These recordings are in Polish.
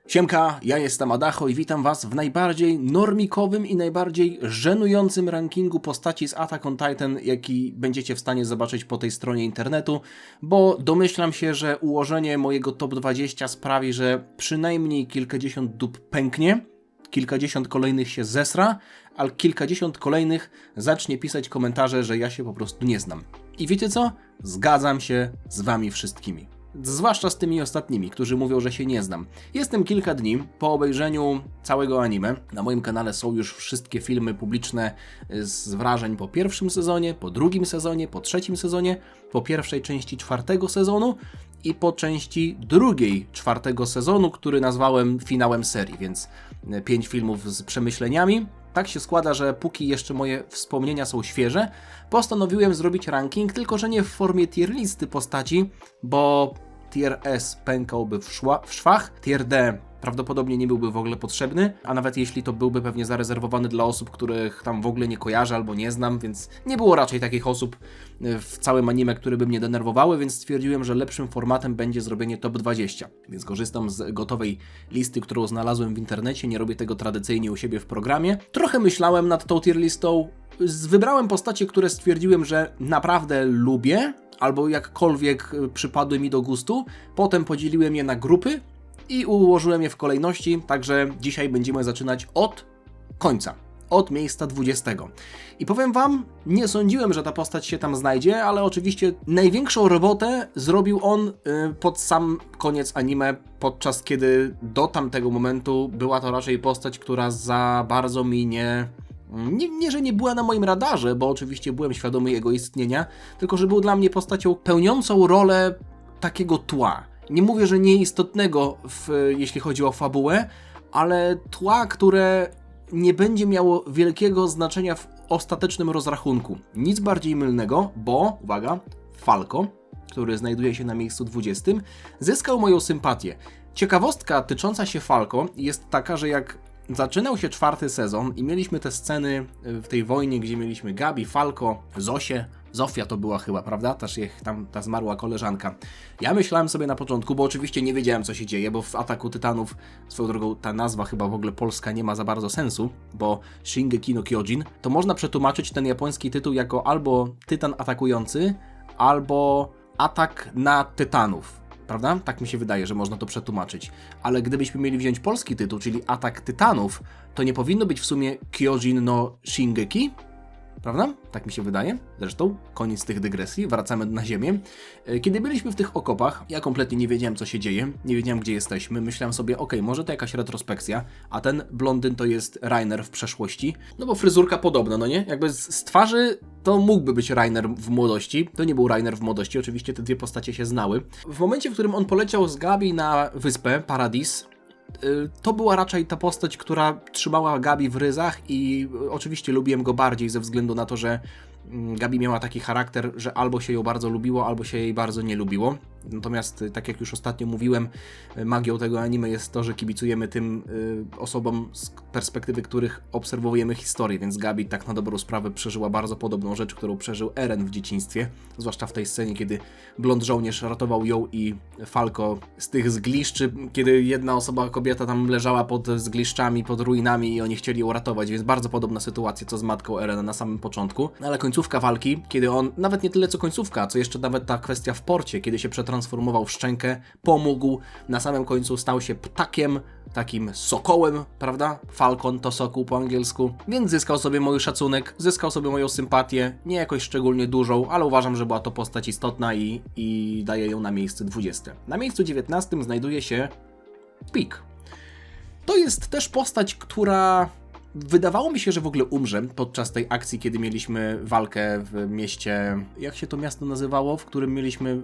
Siemka, ja jestem Adacho i witam Was w najbardziej normikowym i najbardziej żenującym rankingu postaci z Attack on Titan, jaki będziecie w stanie zobaczyć po tej stronie internetu, bo domyślam się, że ułożenie mojego top 20 sprawi, że przynajmniej kilkadziesiąt dup pęknie, kilkadziesiąt kolejnych się zesra, a kilkadziesiąt kolejnych zacznie pisać komentarze, że ja się po prostu nie znam. I wiecie co? Zgadzam się z Wami wszystkimi. Zwłaszcza z tymi ostatnimi, którzy mówią, że się nie znam. Jestem kilka dni po obejrzeniu całego anime. Na moim kanale są już wszystkie filmy publiczne z wrażeń po pierwszym sezonie, po drugim sezonie, po trzecim sezonie, po pierwszej części czwartego sezonu i po części drugiej czwartego sezonu, który nazwałem finałem serii, więc 5 filmów z przemyśleniami. Tak się składa, że póki jeszcze moje wspomnienia są świeże, postanowiłem zrobić ranking, tylko że nie w formie tier listy postaci, bo tier S pękałby w szwach, tier D prawdopodobnie nie byłby w ogóle potrzebny, a nawet jeśli to byłby pewnie zarezerwowany dla osób, których tam w ogóle nie kojarzę albo nie znam, więc nie było raczej takich osób w całym anime, które by mnie denerwowały, więc stwierdziłem, że lepszym formatem będzie zrobienie top 20. Więc korzystam z gotowej listy, którą znalazłem w internecie, nie robię tego tradycyjnie u siebie w programie. Trochę myślałem nad tą tier listą, wybrałem postacie, które stwierdziłem, że naprawdę lubię, albo jakkolwiek przypadły mi do gustu, potem podzieliłem je na grupy, i ułożyłem je w kolejności, także dzisiaj będziemy zaczynać od końca, od miejsca 20. I powiem Wam, nie sądziłem, że ta postać się tam znajdzie, ale oczywiście największą robotę zrobił on pod sam koniec anime, podczas kiedy do tamtego momentu była to raczej postać, która za bardzo mi nie, że nie była na moim radarze, bo oczywiście byłem świadomy jego istnienia, tylko że był dla mnie postacią pełniącą rolę takiego tła. Nie mówię, że nieistotnego, jeśli chodzi o fabułę, ale tła, które nie będzie miało wielkiego znaczenia w ostatecznym rozrachunku. Nic bardziej mylnego, bo, uwaga, Falco, który znajduje się na miejscu 20, zyskał moją sympatię. Ciekawostka tycząca się Falco jest taka, że jak zaczynał się czwarty sezon i mieliśmy te sceny w tej wojnie, gdzie mieliśmy Gabi, Falco, Zosię, Zofia to była chyba, prawda? Też tam ta zmarła koleżanka. Ja myślałem sobie na początku, bo oczywiście nie wiedziałem, co się dzieje, bo w Ataku Tytanów, swoją drogą, ta nazwa chyba w ogóle polska nie ma za bardzo sensu, bo Shingeki no Kyojin, to można przetłumaczyć ten japoński tytuł jako albo Tytan atakujący, albo Atak na Tytanów. Prawda? Tak mi się wydaje, że można to przetłumaczyć. Ale gdybyśmy mieli wziąć polski tytuł, czyli Atak Tytanów, to nie powinno być w sumie Kyojin no Shingeki? Prawda? Tak mi się wydaje. Zresztą, koniec tych dygresji, wracamy na ziemię. Kiedy byliśmy w tych okopach, ja kompletnie nie wiedziałem, co się dzieje, nie wiedziałem, gdzie jesteśmy. Myślałem sobie, okej, może to jakaś retrospekcja, a ten blondyn to jest Reiner w przeszłości. No bo fryzurka podobna, no nie? Jakby z twarzy to mógłby być Reiner w młodości. To nie był Reiner w młodości, oczywiście te dwie postacie się znały. W momencie, w którym on poleciał z Gabi na wyspę Paradis, to była raczej ta postać, która trzymała Gabi w ryzach i oczywiście lubiłem go bardziej ze względu na to, że Gabi miała taki charakter, że albo się ją bardzo lubiło, albo się jej bardzo nie lubiło. Natomiast, tak jak już ostatnio mówiłem, magią tego anime jest to, że kibicujemy tym osobom z perspektywy których obserwujemy historię, więc Gabi tak na dobrą sprawę przeżyła bardzo podobną rzecz, którą przeżył Eren w dzieciństwie, zwłaszcza w tej scenie, kiedy blond żołnierz ratował ją i Falco z tych zgliszczy, kiedy jedna osoba, kobieta tam leżała pod zgliszczami, pod ruinami i oni chcieli ją ratować, więc bardzo podobna sytuacja co z matką Erena na samym początku, ale końcówka walki, kiedy on, nawet nie tyle co końcówka, co jeszcze nawet ta kwestia w porcie, kiedy się przetransformował w szczękę, pomógł, na samym końcu stał się ptakiem, takim sokołem, prawda? Falcon to sokół po angielsku, więc zyskał sobie mój szacunek, zyskał sobie moją sympatię, nie jakoś szczególnie dużą, ale uważam, że była to postać istotna i daję ją na miejsce 20. Na miejscu 19 znajduje się Pieck. To jest też postać, która wydawało mi się, że w ogóle umrze podczas tej akcji, kiedy mieliśmy walkę w mieście, jak się to miasto nazywało, w którym mieliśmy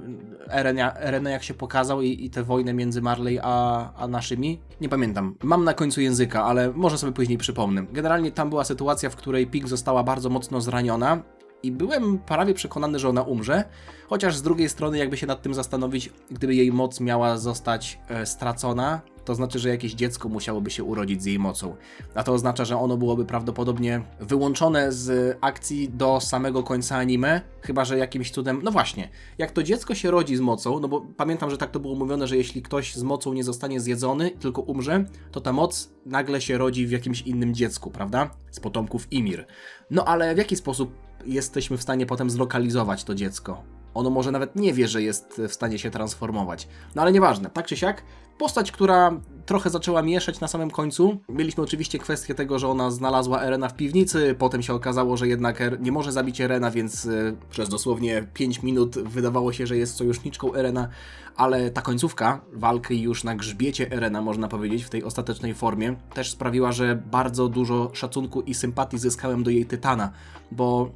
Erena jak się pokazał i tę wojnę między Marley a naszymi. Nie pamiętam, mam na końcu języka, ale może sobie później przypomnę. Generalnie tam była sytuacja, w której Pieck została bardzo mocno zraniona i byłem prawie przekonany, że ona umrze, chociaż z drugiej strony jakby się nad tym zastanowić, gdyby jej moc miała zostać stracona, to znaczy, że jakieś dziecko musiałoby się urodzić z jej mocą. A to oznacza, że ono byłoby prawdopodobnie wyłączone z akcji do samego końca anime, chyba że jakimś cudem... No właśnie, jak to dziecko się rodzi z mocą, no bo pamiętam, że tak to było mówione, że jeśli ktoś z mocą nie zostanie zjedzony, tylko umrze, to ta moc nagle się rodzi w jakimś innym dziecku, prawda? Z potomków Ymir. No ale w jaki sposób jesteśmy w stanie potem zlokalizować to dziecko? Ono może nawet nie wie, że jest w stanie się transformować. No ale nieważne, tak czy siak, postać, która trochę zaczęła mieszać na samym końcu. Mieliśmy oczywiście kwestię tego, że ona znalazła Erena w piwnicy, potem się okazało, że jednak nie może zabić Erena, więc przez dosłownie 5 minut wydawało się, że jest sojuszniczką Erena, ale ta końcówka walki już na grzbiecie Erena, można powiedzieć, w tej ostatecznej formie, też sprawiła, że bardzo dużo szacunku i sympatii zyskałem do jej Tytana, bo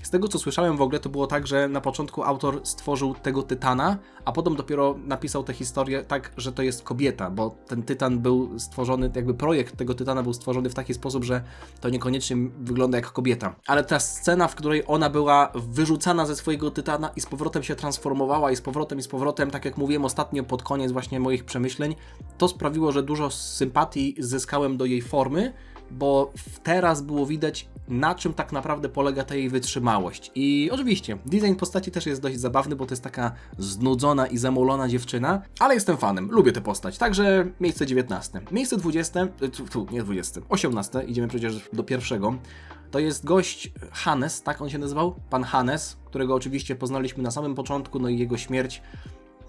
z tego, co słyszałem w ogóle, to było tak, że na początku autor stworzył tego Tytana, a potem dopiero napisał tę historię tak, że to jest kobieta, bo ten Tytan był stworzony, jakby projekt tego Tytana był stworzony w taki sposób, że to niekoniecznie wygląda jak kobieta. Ale ta scena, w której ona była wyrzucana ze swojego Tytana i z powrotem się transformowała i z powrotem, tak jak mówiłem ostatnio pod koniec właśnie moich przemyśleń, to sprawiło, że dużo sympatii zyskałem do jej formy, bo teraz było widać, na czym tak naprawdę polega ta jej wytrzymałość. I oczywiście, design postaci też jest dość zabawny, bo to jest taka znudzona i zamulona dziewczyna, ale jestem fanem, lubię tę postać. Także miejsce 19. Miejsce 20, nie 20, 18, idziemy przecież do pierwszego. To jest gość Hannes, tak on się nazywał? Pan Hannes, którego oczywiście poznaliśmy na samym początku, no i jego śmierć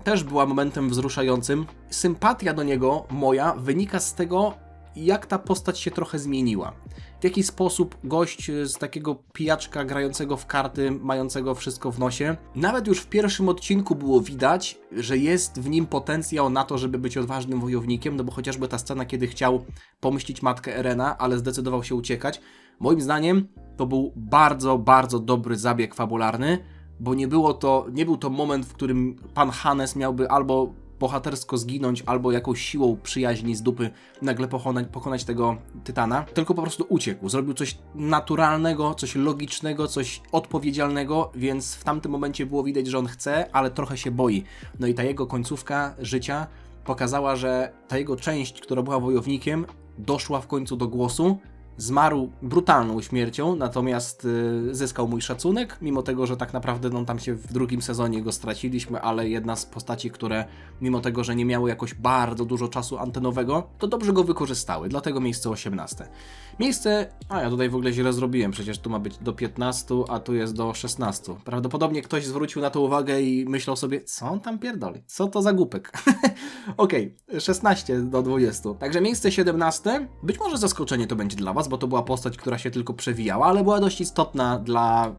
też była momentem wzruszającym. Sympatia do niego moja wynika z tego, jak ta postać się trochę zmieniła. W jaki sposób gość z takiego pijaczka grającego w karty, mającego wszystko w nosie, nawet już w pierwszym odcinku było widać, że jest w nim potencjał na to, żeby być odważnym wojownikiem, no bo chociażby ta scena, kiedy chciał pomścić matkę Erena, ale zdecydował się uciekać. Moim zdaniem to był bardzo, bardzo dobry zabieg fabularny, bo nie był to moment, w którym pan Hannes miałby albo bohatersko zginąć, albo jakąś siłą przyjaźni z dupy nagle pokonać tego Tytana, tylko po prostu uciekł. Zrobił coś naturalnego, coś logicznego, coś odpowiedzialnego, więc w tamtym momencie było widać, że on chce, ale trochę się boi. No i ta jego końcówka życia pokazała, że ta jego część, która była wojownikiem, doszła w końcu do głosu. Zmarł brutalną śmiercią, natomiast zyskał mój szacunek, mimo tego, że tak naprawdę no, tam się w drugim sezonie go straciliśmy, ale jedna z postaci, które mimo tego, że nie miały jakoś bardzo dużo czasu antenowego, to dobrze go wykorzystały, dlatego miejsce 18. Ja tutaj w ogóle źle zrobiłem, przecież tu ma być do 15, a tu jest do 16. Prawdopodobnie ktoś zwrócił na to uwagę i myślał sobie, co on tam pierdoli, co to za głupek. Okej, 16 do 20. Także miejsce 17, być może zaskoczenie to będzie dla was, bo to była postać, która się tylko przewijała, ale była dość istotna dla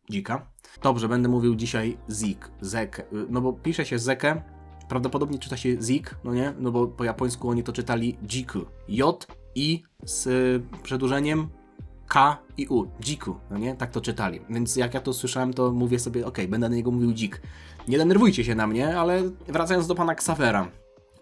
dzika. Dobrze, będę mówił dzisiaj Zek, no bo pisze się Zekę, prawdopodobnie czyta się Zik, no nie? No bo po japońsku oni to czytali Jiku. J, I z przedłużeniem K i U. Jiku, no nie? Tak to czytali. Więc jak ja to słyszałem, to mówię sobie, okej, będę na niego mówił Dzik. Nie denerwujcie się na mnie, ale wracając do pana Xavera.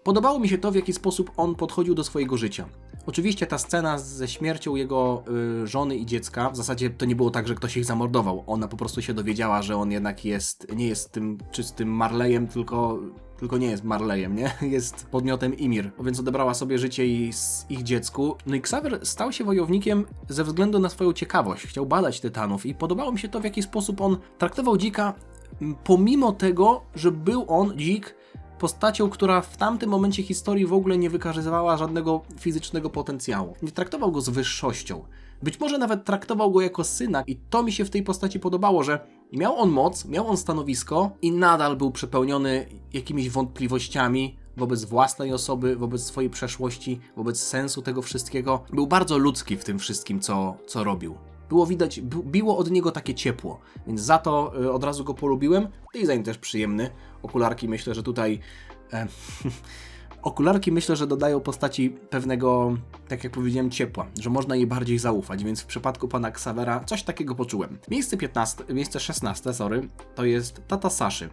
Podobało mi się to, w jaki sposób on podchodził do swojego życia. Oczywiście ta scena ze śmiercią jego żony i dziecka, w zasadzie to nie było tak, że ktoś ich zamordował. Ona po prostu się dowiedziała, że on jednak nie jest tym czystym Marlejem, tylko nie jest Marlejem, nie? Jest podmiotem Ymir, więc odebrała sobie życie ich dziecku. No i Xaver stał się wojownikiem ze względu na swoją ciekawość. Chciał badać Tytanów i podobało mi się to, w jaki sposób on traktował dzika, pomimo tego, że był on, dzik, postacią, która w tamtym momencie historii w ogóle nie wykazywała żadnego fizycznego potencjału. Nie traktował go z wyższością. Być może nawet traktował go jako syna i to mi się w tej postaci podobało, że miał on moc, miał on stanowisko i nadal był przepełniony jakimiś wątpliwościami wobec własnej osoby, wobec swojej przeszłości, wobec sensu tego wszystkiego. Był bardzo ludzki w tym wszystkim, co robił. Było widać, biło od niego takie ciepło, więc za to od razu go polubiłem. Design też przyjemny. Okularki myślę, że tutaj... Okularki myślę, że dodają postaci pewnego, tak jak powiedziałem, ciepła, że można jej bardziej zaufać, więc w przypadku pana Xavera coś takiego poczułem. Miejsce 16, to jest tata Saszy.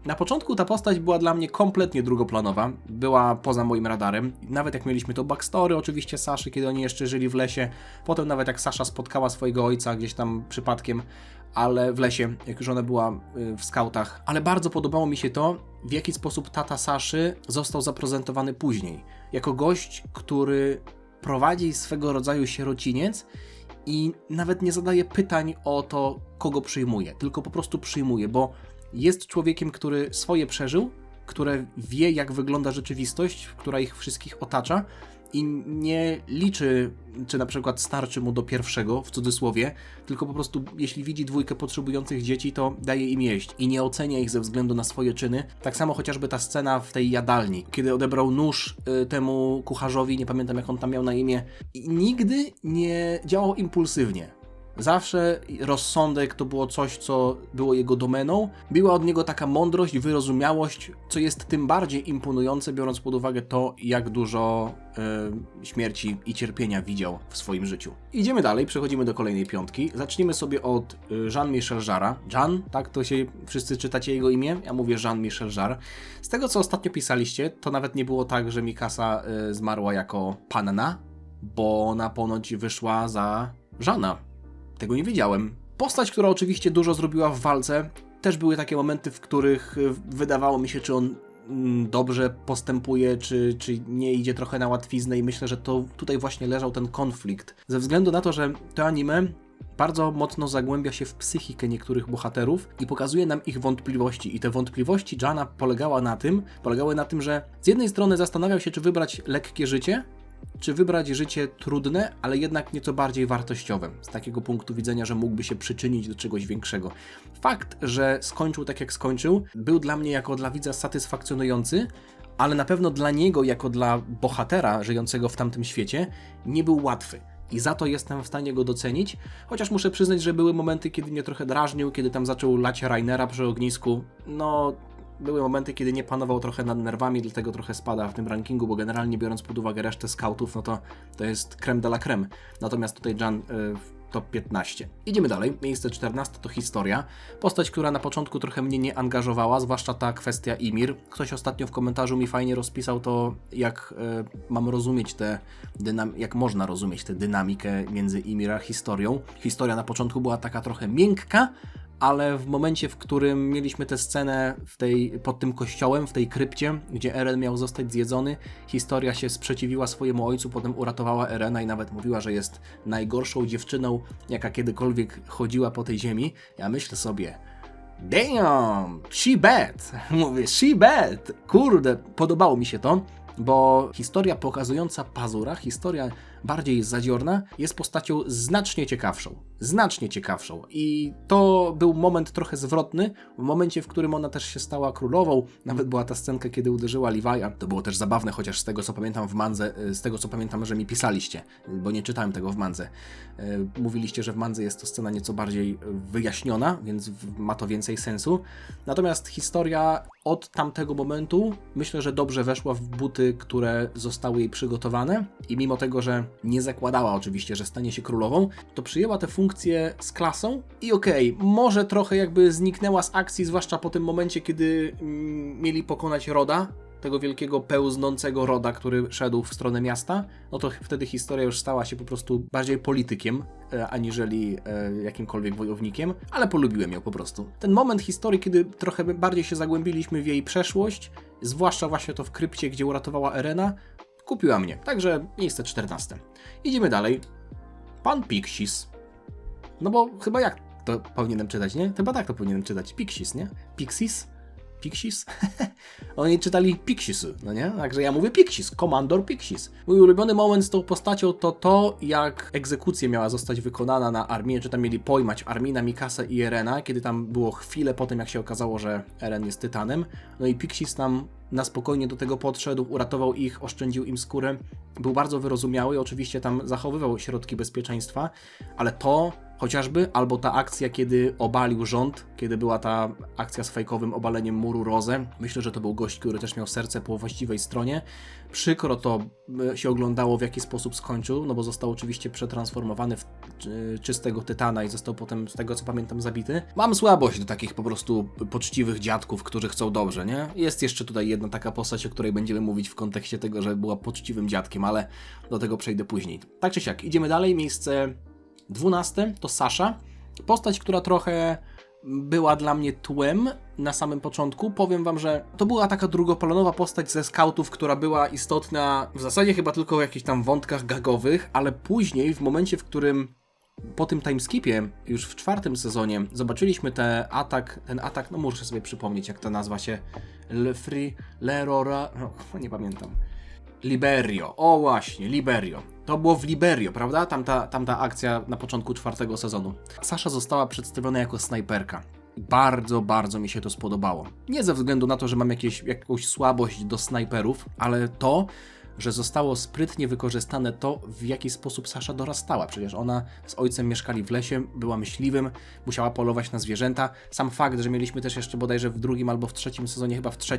Na początku ta postać była dla mnie kompletnie drugoplanowa, była poza moim radarem. Nawet jak mieliśmy to backstory oczywiście Saszy, kiedy oni jeszcze żyli w lesie, potem nawet jak Sasza spotkała swojego ojca gdzieś tam przypadkiem, ale w lesie, jak już ona była w skautach. Ale bardzo podobało mi się to, w jaki sposób tata Saszy został zaprezentowany później. Jako gość, który prowadzi swego rodzaju sierociniec i nawet nie zadaje pytań o to, kogo przyjmuje, tylko po prostu przyjmuje, bo jest człowiekiem, który swoje przeżył, które wie, jak wygląda rzeczywistość, która ich wszystkich otacza i nie liczy, czy na przykład starczy mu do pierwszego, w cudzysłowie, tylko po prostu jeśli widzi dwójkę potrzebujących dzieci, to daje im jeść i nie ocenia ich ze względu na swoje czyny. Tak samo chociażby ta scena w tej jadalni, kiedy odebrał nóż temu kucharzowi, nie pamiętam jak on tam miał na imię, i nigdy nie działał impulsywnie. Zawsze rozsądek to było coś, co było jego domeną. Była od niego taka mądrość, wyrozumiałość, co jest tym bardziej imponujące, biorąc pod uwagę to, jak dużo śmierci i cierpienia widział w swoim życiu. Idziemy dalej, przechodzimy do kolejnej piątki. Zacznijmy sobie od Jean-Michel Jarre'a. Jean, tak to się wszyscy czytacie jego imię? Ja mówię Jean-Michel Jarre. Z tego, co ostatnio pisaliście, to nawet nie było tak, że Mikasa zmarła jako panna, bo ona ponoć wyszła za Jeana. Tego nie wiedziałem. Postać, która oczywiście dużo zrobiła w walce, też były takie momenty, w których wydawało mi się, czy on dobrze postępuje, czy nie idzie trochę na łatwiznę i myślę, że to tutaj właśnie leżał ten konflikt. Ze względu na to, że to anime bardzo mocno zagłębia się w psychikę niektórych bohaterów i pokazuje nam ich wątpliwości. I te wątpliwości Jana polegały na tym, że z jednej strony zastanawiał się, czy wybrać lekkie życie, czy wybrać życie trudne, ale jednak nieco bardziej wartościowe, z takiego punktu widzenia, że mógłby się przyczynić do czegoś większego. Fakt, że skończył tak jak skończył, był dla mnie jako dla widza satysfakcjonujący, ale na pewno dla niego, jako dla bohatera żyjącego w tamtym świecie, nie był łatwy. I za to jestem w stanie go docenić, chociaż muszę przyznać, że były momenty, kiedy mnie trochę drażnił, kiedy tam zaczął lać Rainera przy ognisku. Były momenty, kiedy nie panował trochę nad nerwami, dlatego trochę spada w tym rankingu, bo generalnie biorąc pod uwagę resztę skautów, no to jest crème de la crème. Natomiast tutaj Jan w top 15. Idziemy dalej. Miejsce 14 to historia. Postać, która na początku trochę mnie nie angażowała, zwłaszcza ta kwestia Ymir. Ktoś ostatnio w komentarzu mi fajnie rozpisał to, jak mam rozumieć jak można rozumieć tę dynamikę między Ymir a historią. Historia na początku była taka trochę miękka, ale w momencie, w którym mieliśmy tę scenę pod tym kościołem, w tej krypcie, gdzie Eren miał zostać zjedzony, historia się sprzeciwiła swojemu ojcu, potem uratowała Erena i nawet mówiła, że jest najgorszą dziewczyną, jaka kiedykolwiek chodziła po tej ziemi. Ja myślę sobie, damn, she bad. Mówię, she bad. Kurde, podobało mi się to, bo historia pokazująca Pazura, historia bardziej zadziorna, jest postacią znacznie ciekawszą. I to był moment trochę zwrotny, w momencie, w którym ona też się stała królową. Nawet była ta scenka, kiedy uderzyła Levi'a. To było też zabawne, chociaż z tego, co pamiętam w mandze, z tego, co pamiętam, że mi pisaliście, bo nie czytałem tego w mandze. Mówiliście, że w mandze jest to scena nieco bardziej wyjaśniona, więc ma to więcej sensu. Natomiast historia od tamtego momentu, myślę, że dobrze weszła w buty, które zostały jej przygotowane i mimo tego, że nie zakładała oczywiście, że stanie się królową, to przyjęła tę funkcję z klasą i może trochę jakby zniknęła z akcji, zwłaszcza po tym momencie, kiedy mieli pokonać Roda, tego wielkiego pełznącego Roda, który szedł w stronę miasta, no to wtedy historia już stała się po prostu bardziej politykiem, aniżeli jakimkolwiek wojownikiem, ale polubiłem ją po prostu. Ten moment historii, kiedy trochę bardziej się zagłębiliśmy w jej przeszłość, zwłaszcza właśnie to w krypcie, gdzie uratowała Erena, kupiła mnie. Także miejsce 14. Idziemy dalej. Pan Pixis. No bo chyba jak to powinienem czytać, nie? Chyba tak to powinienem czytać. Pixis, nie? Pixis? Pixis? Oni czytali Pixisy, no nie? Także ja mówię Pixis, Komandor Pixis. Mój ulubiony moment z tą postacią to, jak egzekucja miała zostać wykonana na Arminie, czy tam mieli pojmać Armina, Mikasę i Erena, kiedy tam było chwilę po tym, jak się okazało, że Eren jest tytanem. No i Pixis tam na spokojnie do tego podszedł, uratował ich, oszczędził im skórę. Był bardzo wyrozumiały i oczywiście tam zachowywał środki bezpieczeństwa, ale to chociażby, albo ta akcja, kiedy obalił rząd, kiedy była ta akcja z fejkowym obaleniem muru Rose. Myślę, że to był gość, który też miał serce po właściwej stronie. Przykro to się oglądało, w jaki sposób skończył, no bo został oczywiście przetransformowany w czystego tytana i został potem, z tego co pamiętam, zabity. Mam słabość do takich po prostu poczciwych dziadków, którzy chcą dobrze, nie? Jest jeszcze tutaj jedna taka postać, o której będziemy mówić w kontekście tego, że była poczciwym dziadkiem, ale do tego przejdę później. Tak czy siak, idziemy dalej. Miejsce 12 to Sasha. Postać, która trochę była dla mnie tłem na samym początku. Powiem wam, że to była taka drugoplanowa postać ze skautów, która była istotna w zasadzie chyba tylko w jakichś tam wątkach gagowych, ale później, w momencie, w którym po tym timeskipie, już w 4. sezonie, zobaczyliśmy ten atak, no muszę sobie przypomnieć, jak to nazwa się, nie pamiętam. Liberio, o właśnie, Liberio. To było w Liberio, prawda? Tamta akcja na początku 4. sezonu. Sasha została przedstawiona jako snajperka. Bardzo, bardzo mi się to spodobało. Nie ze względu na to, że mam jakąś słabość do snajperów, ale to, że zostało sprytnie wykorzystane to, w jaki sposób Sasha dorastała. Przecież ona z ojcem mieszkali w lesie, była myśliwym, musiała polować na zwierzęta. Sam fakt, że mieliśmy też jeszcze bodajże w 2. albo w 3. sezonie, chyba w 3.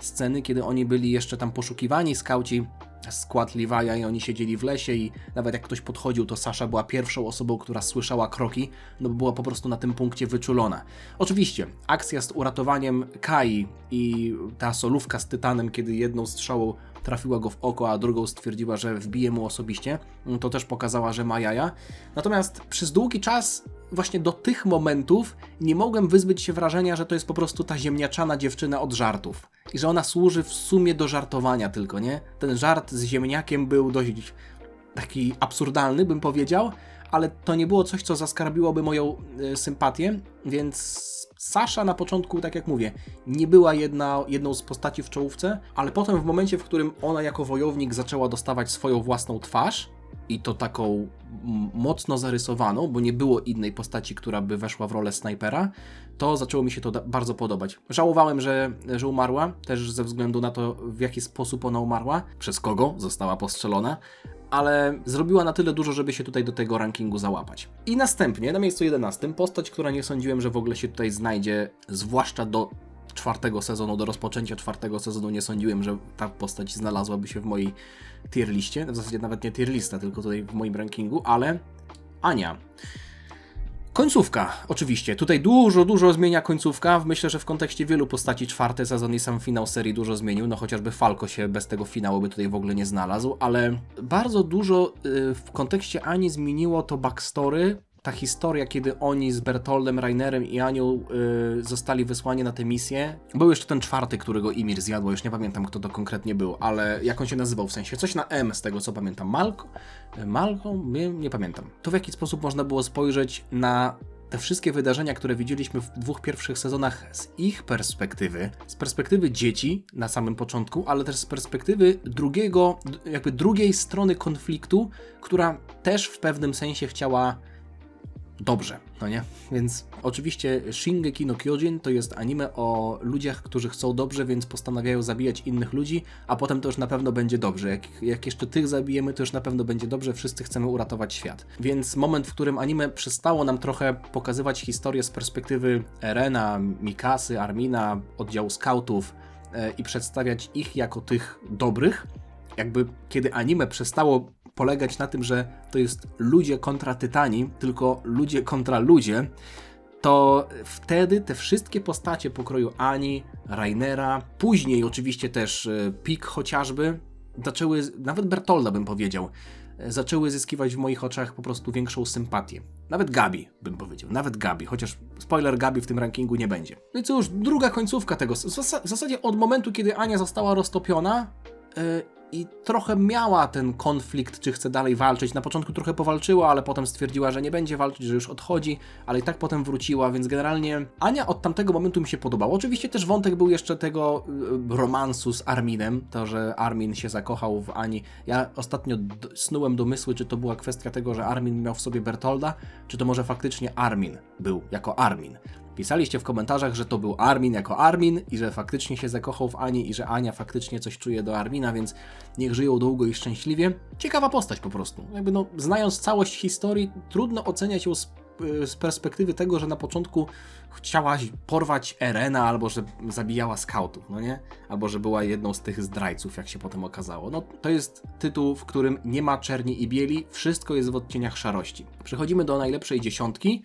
sceny, kiedy oni byli jeszcze tam poszukiwani, skauci, skład Levi'a, i oni siedzieli w lesie i nawet jak ktoś podchodził, to Sasha była pierwszą osobą, która słyszała kroki, no bo była po prostu na tym punkcie wyczulona. Oczywiście, akcja z uratowaniem Kai i ta solówka z Tytanem, kiedy jedną strzałą trafiła go w oko, a drugą stwierdziła, że wbije mu osobiście, to też pokazała, że ma jaja. Natomiast przez długi czas właśnie do tych momentów nie mogłem wyzbyć się wrażenia, że to jest po prostu ta ziemniaczana dziewczyna od żartów. I że ona służy w sumie do żartowania tylko, nie? Ten żart z ziemniakiem był dość taki absurdalny, bym powiedział, ale to nie było coś, co zaskarbiłoby moją sympatię, więc Sasha na początku, tak jak mówię, nie była jedną z postaci w czołówce, ale potem w momencie, w którym ona jako wojownik zaczęła dostawać swoją własną twarz, i to taką mocno zarysowaną, bo nie było innej postaci, która by weszła w rolę snajpera, to zaczęło mi się to bardzo podobać. Żałowałem, że umarła, też ze względu na to, w jaki sposób ona umarła, przez kogo została postrzelona, ale zrobiła na tyle dużo, żeby się tutaj do tego rankingu załapać. I następnie, na miejscu 11, postać, która nie sądziłem, że w ogóle się tutaj znajdzie, zwłaszcza do 4. sezonu, do rozpoczęcia 4. sezonu nie sądziłem, że ta postać znalazłaby się w mojej tier liście, w zasadzie nawet nie tier lista, tylko tutaj w moim rankingu, ale Ania. Końcówka, oczywiście. Tutaj dużo zmienia końcówka. Myślę, że w kontekście wielu postaci 4. sezon i sam finał serii dużo zmienił. No chociażby Falco się bez tego finału by tutaj w ogóle nie znalazł, ale bardzo dużo w kontekście Ani zmieniło to backstory. Ta historia, kiedy oni z Bertoldem, Rainerem i Anią zostali wysłani na tę misję. Był jeszcze ten 4., którego Ymir zjadło, już nie pamiętam, kto to konkretnie był, ale jak on się nazywał, w sensie coś na M, z tego co pamiętam. Malcolm? Nie pamiętam. To w jaki sposób można było spojrzeć na te wszystkie wydarzenia, które widzieliśmy w 2 pierwszych sezonach z ich perspektywy, z perspektywy dzieci na samym początku, ale też z perspektywy drugiej strony konfliktu, która też w pewnym sensie chciała dobrze, no nie? Więc oczywiście Shingeki no Kyojin to jest anime o ludziach, którzy chcą dobrze, więc postanawiają zabijać innych ludzi, a potem to już na pewno będzie dobrze. Jak jeszcze tych zabijemy, to już na pewno będzie dobrze, wszyscy chcemy uratować świat. Więc moment, w którym anime przestało nam trochę pokazywać historię z perspektywy Erena, Mikasy, Armina, oddziału skautów i przedstawiać ich jako tych dobrych, jakby kiedy anime przestało polegać na tym, że to jest ludzie kontra tytani, tylko ludzie kontra ludzie, to wtedy te wszystkie postacie pokroju Ani, Rainera, później oczywiście też Pik chociażby, zaczęły, nawet Bertolda bym powiedział, zaczęły zyskiwać w moich oczach po prostu większą sympatię. Nawet Gabi bym powiedział, chociaż spoiler, Gabi w tym rankingu nie będzie. No i cóż, druga końcówka tego, w zasadzie od momentu, kiedy Ania została roztopiona, i trochę miała ten konflikt, czy chce dalej walczyć. Na początku trochę powalczyła, ale potem stwierdziła, że nie będzie walczyć, że już odchodzi, ale i tak potem wróciła, więc generalnie Ania od tamtego momentu mi się podobała. Oczywiście też wątek był jeszcze tego romansu z Arminem, to, że Armin się zakochał w Ani. Ja ostatnio snułem domysły, czy to była kwestia tego, że Armin miał w sobie Bertolda, czy to może faktycznie Armin był jako Armin. Pisaliście w komentarzach, że to był Armin jako Armin i że faktycznie się zakochał w Ani i że Ania faktycznie coś czuje do Armina, więc niech żyją długo i szczęśliwie. Ciekawa postać po prostu. Znając całość historii, trudno oceniać ją z z perspektywy tego, że na początku chciałaś porwać Erena, albo że zabijała skautów, no nie? Albo że była jedną z tych zdrajców, jak się potem okazało. No to jest tytuł, w którym nie ma czerni i bieli, wszystko jest w odcieniach szarości. Przechodzimy do najlepszej dziesiątki.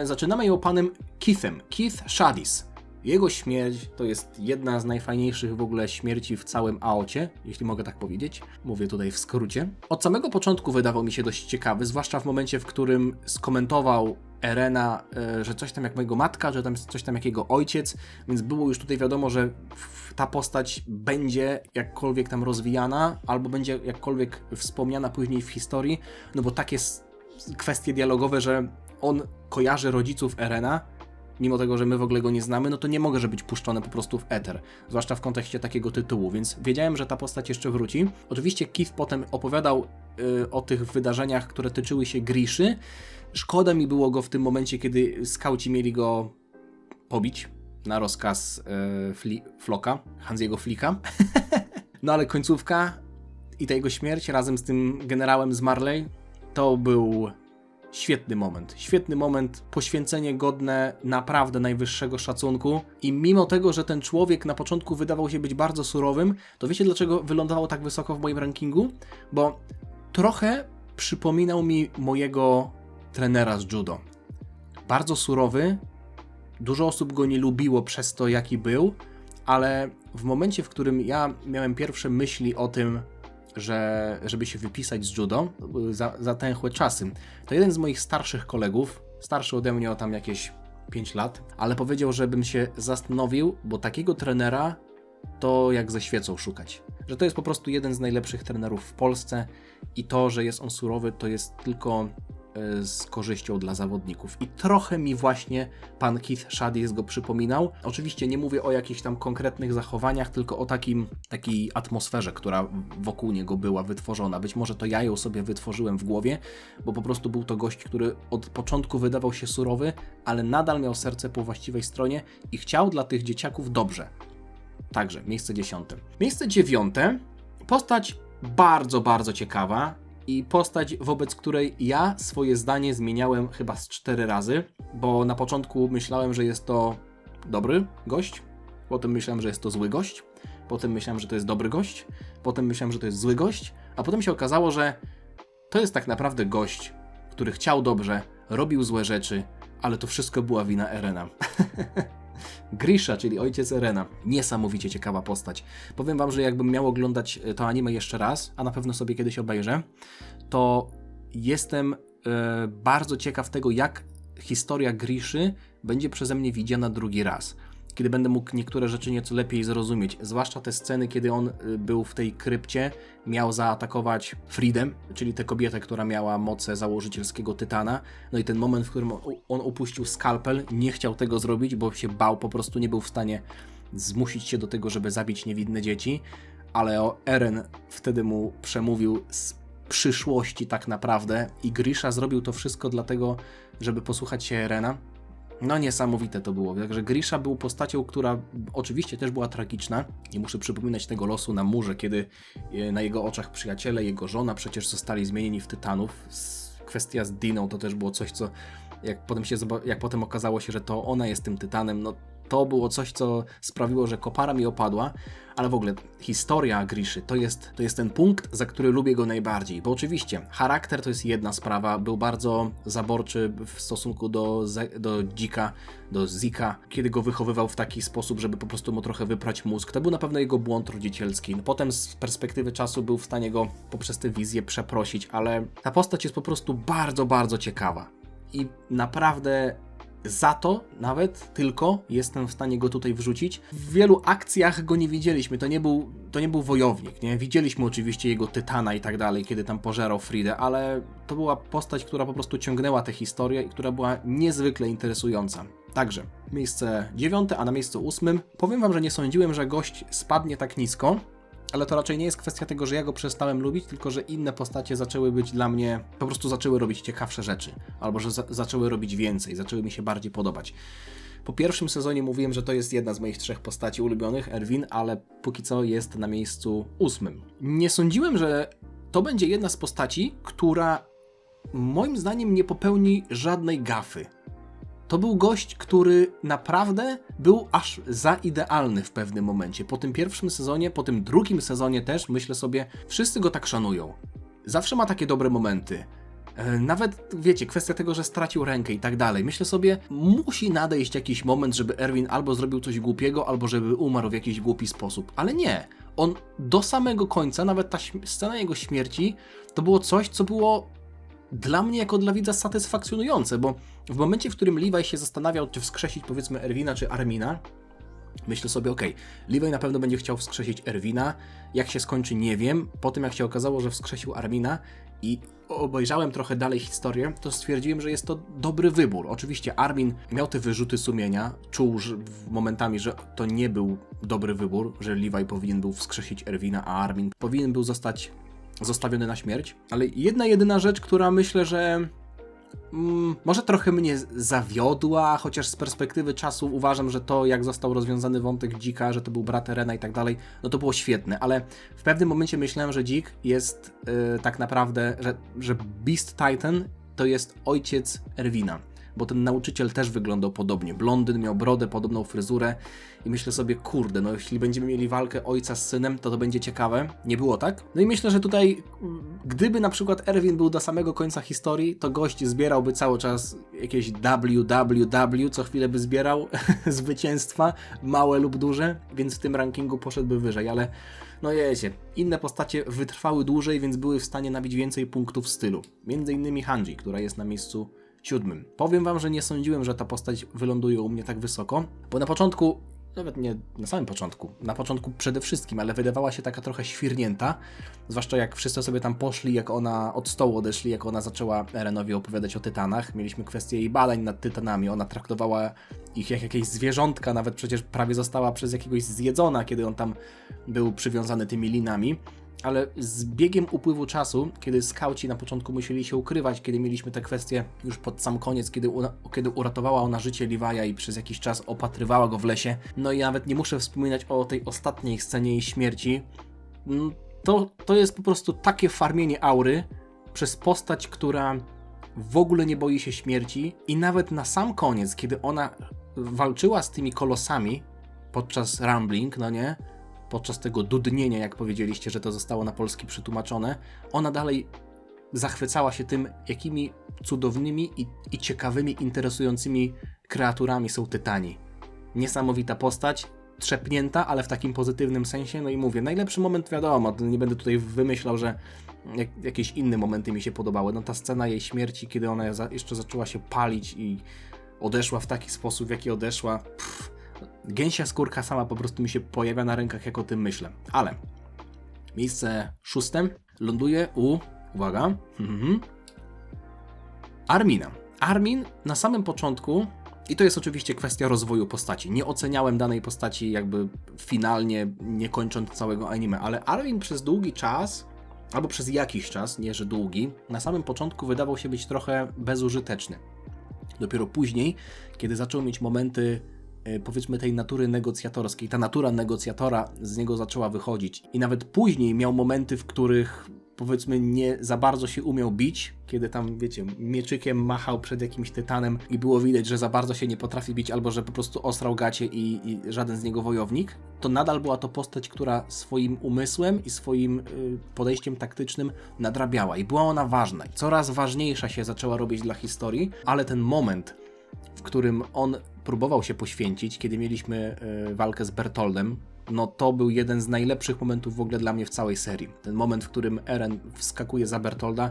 Zaczynamy ją panem Keithem, Keith Shadis. Jego śmierć to jest jedna z najfajniejszych w ogóle śmierci w całym AOT-cie, jeśli mogę tak powiedzieć. Mówię tutaj w skrócie. Od samego początku wydawał mi się dość ciekawy, zwłaszcza w momencie, w którym skomentował Erena, że coś tam jak mojego matka, że tam coś tam jak jego ojciec, więc było już tutaj wiadomo, że ta postać będzie jakkolwiek tam rozwijana, albo będzie jakkolwiek wspomniana później w historii, no bo takie kwestie dialogowe, że on kojarzy rodziców Erena, mimo tego, że my w ogóle go nie znamy, no to nie może być puszczone po prostu w eter, zwłaszcza w kontekście takiego tytułu, więc wiedziałem, że ta postać jeszcze wróci. Oczywiście Keith potem opowiadał o tych wydarzeniach, które tyczyły się Griszy. Szkoda mi było go w tym momencie, kiedy skauci mieli go pobić na rozkaz Flocka, Hansiego Flicka. No ale końcówka i ta jego śmierć razem z tym generałem z Marley to był świetny moment, poświęcenie godne naprawdę najwyższego szacunku i mimo tego, że ten człowiek na początku wydawał się być bardzo surowym, to wiecie dlaczego wylądował tak wysoko w moim rankingu? Bo trochę przypominał mi mojego trenera z judo. Bardzo surowy, dużo osób go nie lubiło przez to, jaki był, ale w momencie, w którym ja miałem pierwsze myśli o tym, żeby się wypisać z judo, za tęchłe czasy, to jeden z moich starszych kolegów, starszy ode mnie o tam jakieś 5 lat, ale powiedział, żebym się zastanowił, bo takiego trenera to jak ze świecą szukać. Że to jest po prostu jeden z najlepszych trenerów w Polsce i to, że jest on surowy, to jest tylko z korzyścią dla zawodników. I trochę mi właśnie pan Keith Shadis go przypominał. Oczywiście nie mówię o jakichś tam konkretnych zachowaniach, tylko o takiej atmosferze, która wokół niego była wytworzona. Być może to ja ją sobie wytworzyłem w głowie, bo po prostu był to gość, który od początku wydawał się surowy, ale nadal miał serce po właściwej stronie i chciał dla tych dzieciaków dobrze. Także miejsce 10. Miejsce 9. Postać bardzo, bardzo ciekawa. I postać, wobec której ja swoje zdanie zmieniałem chyba z 4 razy, bo na początku myślałem, że jest to dobry gość, potem myślałem, że jest to zły gość, potem myślałem, że to jest dobry gość, potem myślałem, że to jest zły gość, a potem się okazało, że to jest tak naprawdę gość, który chciał dobrze, robił złe rzeczy, ale to wszystko była wina Erena. Grisha, czyli ojciec Erena. Niesamowicie ciekawa postać. Powiem wam, że jakbym miał oglądać to anime jeszcze raz, a na pewno sobie kiedyś obejrzę, to jestem bardzo ciekaw tego, jak historia Griszy będzie przeze mnie widziana drugi raz. Kiedy będę mógł niektóre rzeczy nieco lepiej zrozumieć. Zwłaszcza te sceny, kiedy on był w tej krypcie, miał zaatakować Fridę, czyli tę kobietę, która miała moce założycielskiego Tytana. No i ten moment, w którym on upuścił skalpel, nie chciał tego zrobić, bo się bał, po prostu nie był w stanie zmusić się do tego, żeby zabić niewinne dzieci. Ale Eren wtedy mu przemówił z przyszłości tak naprawdę i Grisha zrobił to wszystko dlatego, żeby posłuchać się Erena. No niesamowite to było, także Grisha był postacią, która oczywiście też była tragiczna. Nie muszę przypominać tego losu na murze, kiedy na jego oczach przyjaciele, jego żona przecież zostali zmienieni w tytanów. Kwestia z Diną to też było coś, co jak potem okazało się, że to ona jest tym tytanem, no to było coś, co sprawiło, że kopara mi opadła, ale w ogóle historia Griszy to jest ten punkt, za który lubię go najbardziej, bo oczywiście charakter to jest jedna sprawa, był bardzo zaborczy w stosunku do Zika, kiedy go wychowywał w taki sposób, żeby po prostu mu trochę wyprać mózg, to był na pewno jego błąd rodzicielski, no, potem z perspektywy czasu był w stanie go poprzez tę wizję przeprosić, ale ta postać jest po prostu bardzo, bardzo ciekawa i naprawdę za to nawet tylko jestem w stanie go tutaj wrzucić. W wielu akcjach go nie widzieliśmy, to nie był wojownik, nie? Widzieliśmy oczywiście jego tytana i tak dalej, kiedy tam pożerał Fridę, ale to była postać, która po prostu ciągnęła tę historię i która była niezwykle interesująca. Także miejsce 9, a na miejscu 8 powiem wam, że nie sądziłem, że gość spadnie tak nisko, ale to raczej nie jest kwestia tego, że ja go przestałem lubić, tylko że inne postacie zaczęły być dla mnie, po prostu zaczęły robić ciekawsze rzeczy, albo że zaczęły robić więcej, zaczęły mi się bardziej podobać. Po pierwszym sezonie mówiłem, że to jest jedna z moich 3 postaci ulubionych, Erwin, ale póki co jest na miejscu 8. Nie sądziłem, że to będzie jedna z postaci, która moim zdaniem nie popełni żadnej gafy. To był gość, który naprawdę był aż za idealny w pewnym momencie. Po tym pierwszym sezonie, po tym drugim sezonie też, myślę sobie, wszyscy go tak szanują. Zawsze ma takie dobre momenty. Nawet, wiecie, kwestia tego, że stracił rękę i tak dalej. Myślę sobie, musi nadejść jakiś moment, żeby Erwin albo zrobił coś głupiego, albo żeby umarł w jakiś głupi sposób. Ale nie. On do samego końca, nawet ta scena jego śmierci, to było coś, co było dla mnie jako dla widza satysfakcjonujące, bo w momencie, w którym Levi się zastanawiał, czy wskrzesić powiedzmy Erwina czy Armina, myślę sobie, okej, Levi na pewno będzie chciał wskrzesić Erwina, jak się skończy nie wiem, po tym jak się okazało, że wskrzesił Armina i obejrzałem trochę dalej historię, to stwierdziłem, że jest to dobry wybór. Oczywiście Armin miał te wyrzuty sumienia, czuł momentami, że to nie był dobry wybór, że Levi powinien był wskrzesić Erwina, a Armin powinien był zostać zostawiony na śmierć, ale jedyna rzecz, która myślę, że może trochę mnie zawiodła, chociaż z perspektywy czasu uważam, że to jak został rozwiązany wątek Dzika, że to był brat Erena i tak dalej, no to było świetne, ale w pewnym momencie myślałem, że Dzik jest tak naprawdę, że Beast Titan to jest ojciec Erwina, bo ten nauczyciel też wyglądał podobnie. Blondyn, miał brodę, podobną fryzurę i myślę sobie, kurde, no jeśli będziemy mieli walkę ojca z synem, to będzie ciekawe. Nie było tak? No i myślę, że tutaj, gdyby na przykład Erwin był do samego końca historii, to gość zbierałby cały czas jakieś WWW, co chwilę by zbierał zwycięstwa, małe lub duże, więc w tym rankingu poszedłby wyżej, ale no wiecie, inne postacie wytrwały dłużej, więc były w stanie nabić więcej punktów w stylu. Między innymi Hanji, która jest na miejscu 7. Powiem wam, że nie sądziłem, że ta postać wyląduje u mnie tak wysoko, bo na początku, nawet nie na samym początku, na początku przede wszystkim, ale wydawała się taka trochę świrnięta, zwłaszcza jak wszyscy sobie tam poszli, jak ona od stołu odeszli, jak ona zaczęła Erenowi opowiadać o tytanach. Mieliśmy kwestię jej badań nad tytanami, ona traktowała ich jak jakieś zwierzątka, nawet przecież prawie została przez jakiegoś zjedzona, kiedy on tam był przywiązany tymi linami. Ale z biegiem upływu czasu, kiedy skauci na początku musieli się ukrywać, kiedy mieliśmy te kwestie już pod sam koniec, kiedy uratowała ona życie Levi'a i przez jakiś czas opatrywała go w lesie, no i nawet nie muszę wspominać o tej ostatniej scenie jej śmierci, to jest po prostu takie farmienie aury przez postać, która w ogóle nie boi się śmierci i nawet na sam koniec, kiedy ona walczyła z tymi kolosami podczas Rumbling, no nie? Podczas tego dudnienia, jak powiedzieliście, że to zostało na polski przetłumaczone, ona dalej zachwycała się tym, jakimi cudownymi i ciekawymi, interesującymi kreaturami są tytani. Niesamowita postać, trzepnięta, ale w takim pozytywnym sensie, no i mówię, najlepszy moment wiadomo, nie będę tutaj wymyślał, że jakieś inne momenty mi się podobały. No ta scena jej śmierci, kiedy ona jeszcze zaczęła się palić i odeszła w taki sposób, w jaki odeszła, gęsia skórka sama po prostu mi się pojawia na rękach, jak o tym myślę. Ale miejsce 6 ląduje u, uwaga, Armina. Armin na samym początku, i to jest oczywiście kwestia rozwoju postaci, nie oceniałem danej postaci jakby finalnie, nie kończąc całego anime, ale Armin przez długi czas, albo przez jakiś czas, nie że długi, na samym początku wydawał się być trochę bezużyteczny. Dopiero później, kiedy zaczął mieć momenty, powiedzmy, tej natury negocjatorskiej, ta natura negocjatora z niego zaczęła wychodzić i nawet później miał momenty, w których, powiedzmy, nie za bardzo się umiał bić, kiedy tam, wiecie, mieczykiem machał przed jakimś tytanem i było widać, że za bardzo się nie potrafi bić, albo że po prostu osrał gacie i żaden z niego wojownik, to nadal była to postać, która swoim umysłem i swoim podejściem taktycznym nadrabiała i była ona ważna. I coraz ważniejsza się zaczęła robić dla historii, ale ten moment, w którym on próbował się poświęcić, kiedy mieliśmy walkę z Bertoldem, no to był jeden z najlepszych momentów w ogóle dla mnie w całej serii. Ten moment, w którym Eren wskakuje za Bertolda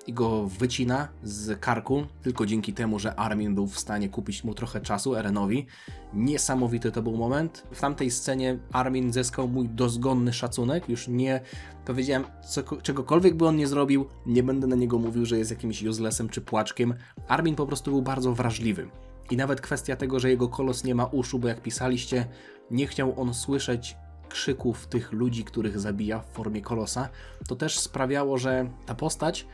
i go wycina z karku, tylko dzięki temu, że Armin był w stanie kupić mu trochę czasu, Erenowi. Niesamowity to był moment. W tamtej scenie Armin zyskał mój dozgonny szacunek. Już nie powiedziałem, czegokolwiek by on nie zrobił, nie będę na niego mówił, że jest jakimś uselessem czy płaczkiem. Armin po prostu był bardzo wrażliwy. I nawet kwestia tego, że jego kolos nie ma uszu, bo jak pisaliście, nie chciał on słyszeć krzyków tych ludzi, których zabija w formie kolosa, to też sprawiało, że ta postać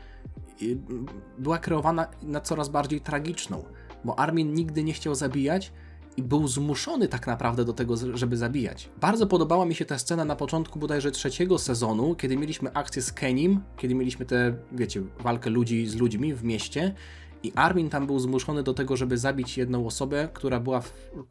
była kreowana na coraz bardziej tragiczną, bo Armin nigdy nie chciał zabijać i był zmuszony tak naprawdę do tego, żeby zabijać. Bardzo podobała mi się ta scena na początku bodajże 3. sezonu, kiedy mieliśmy akcję z Kenim, kiedy mieliśmy tę, wiecie, walkę ludzi z ludźmi w mieście i Armin tam był zmuszony do tego, żeby zabić jedną osobę, która była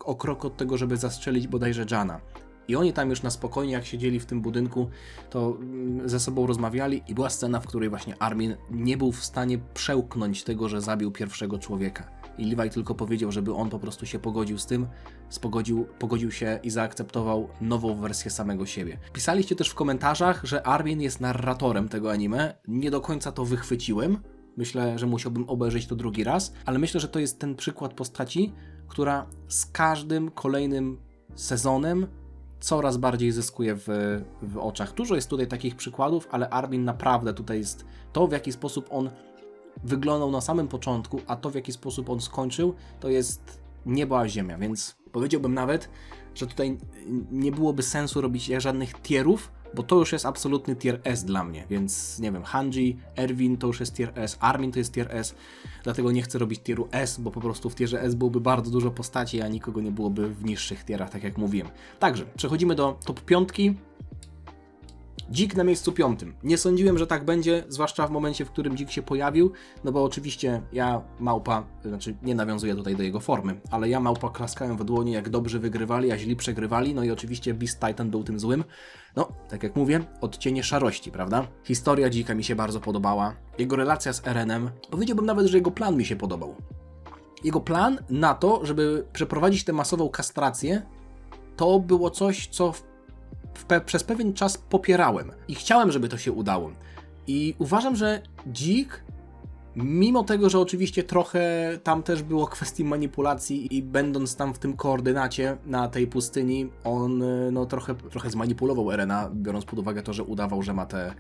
o krok od tego, żeby zastrzelić bodajże Jana. I oni tam już na spokojnie, jak siedzieli w tym budynku, to ze sobą rozmawiali i była scena, w której właśnie Armin nie był w stanie przełknąć tego, że zabił pierwszego człowieka. I Levi tylko powiedział, żeby on po prostu się pogodził z tym, pogodził się i zaakceptował nową wersję samego siebie. Pisaliście też w komentarzach, że Armin jest narratorem tego anime. Nie do końca to wychwyciłem. Myślę, że musiałbym obejrzeć to drugi raz, ale myślę, że to jest ten przykład postaci, która z każdym kolejnym sezonem coraz bardziej zyskuje w oczach. Dużo jest tutaj takich przykładów, ale Armin naprawdę tutaj jest to, w jaki sposób on wyglądał na samym początku, a to, w jaki sposób on skończył, to jest niebo a ziemia, więc powiedziałbym nawet, że tutaj nie byłoby sensu robić żadnych tierów, bo to już jest absolutny tier S dla mnie, więc nie wiem, Hanji, Erwin to już jest tier S, Armin to jest tier S, dlatego nie chcę robić tieru S, bo po prostu w tierze S byłoby bardzo dużo postaci, a nikogo nie byłoby w niższych tierach, tak jak mówiłem. Także, przechodzimy do top 5. Dzik na miejscu 5. Nie sądziłem, że tak będzie, zwłaszcza w momencie, w którym Dzik się pojawił, no bo oczywiście ja, Małpa, znaczy nie nawiązuję tutaj do jego formy, ale ja, Małpa, klaskałem w dłonie, jak dobrzy wygrywali, a źli przegrywali, no i oczywiście Beast Titan był tym złym. No, tak jak mówię, odcienie szarości, prawda? Historia Dzika mi się bardzo podobała, jego relacja z Erenem, powiedziałbym nawet, że jego plan mi się podobał. Jego plan na to, żeby przeprowadzić tę masową kastrację, to było coś, co przez pewien czas popierałem i chciałem, żeby to się udało. I uważam, że Dzik, mimo tego, że oczywiście trochę tam też było kwestii manipulacji i będąc tam w tym koordynacie na tej pustyni, on no trochę zmanipulował Erena, biorąc pod uwagę to, że udawał, że ma te